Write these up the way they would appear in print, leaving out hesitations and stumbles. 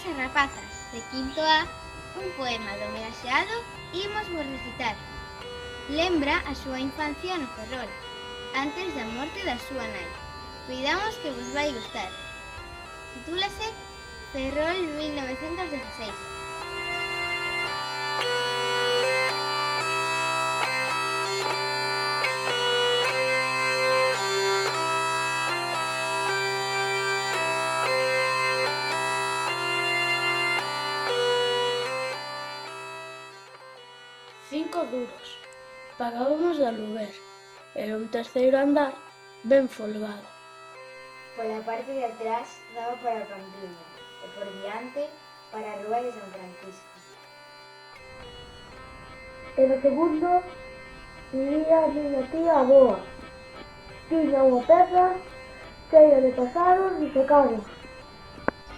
e rapazas, de quinto A, un poema do homenaxeado imos vos recitar. Lembra a súa infancia no Ferrol, antes da morte da súa nai. Cuidamos que vos vai gustar. Titúlase Ferrol 1916. Cinco duros. Pagábamos de aluguer. Era un terceiro andar ben folgado. Pola parte de atrás daba para a campiña e por diante para a rúa de San Francisco. E no segundo vivía a miña tía Boa. Tiña unha peza cheia de pasaros e secados,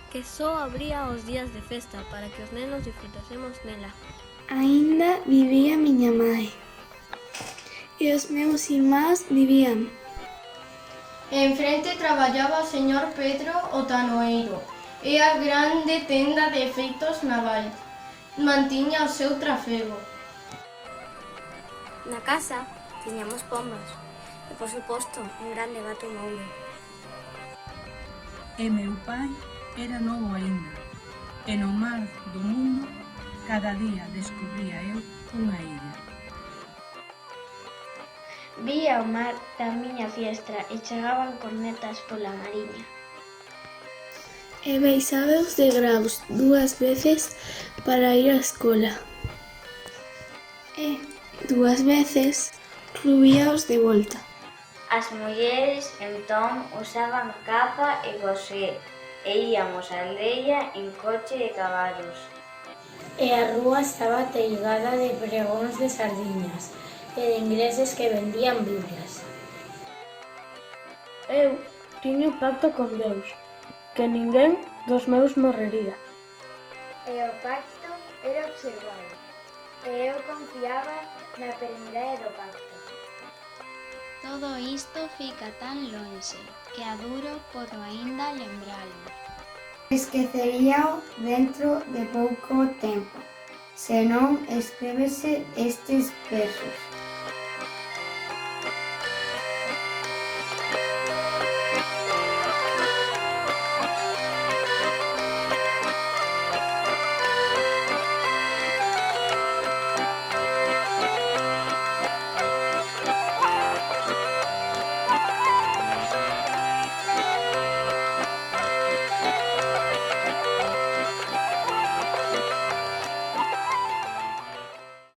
que só abría os días de festa para que os nenos disfrutásemos nela. Aínda vivía miña mai e os meus irmáns vivían. Enfrente traballaba o señor Pedro o tanoeiro e a grande tenda de efeitos navais mantiña o seu trafego. Na casa tiñamos pombas e, por suposto, un grande gato mouro. E meu pai era novo aínda, e no mar do mundo cada día descubría eu unha illa. Vía o mar da miña fiestra e chegaban cornetas pola mariña. E baixaba os degraus 2 veces para ir á escola. E 2 veces subíaos de volta. As mulleres entón usaban capa e gosé e íamos á aldea en coche e cabalos. E a rúa estaba teigada de pregóns de sardiñas e de ingleses que vendían biblias. Eu tiña un pacto con Deus, que ninguén dos meus morrería. E o pacto era observado, e eu confiaba na perenidade do pacto. Todo isto fica tan lonxe que a duro podo aínda lembralo. Esqueceríao dentro de pouco tempo, se non escríbese estes versos.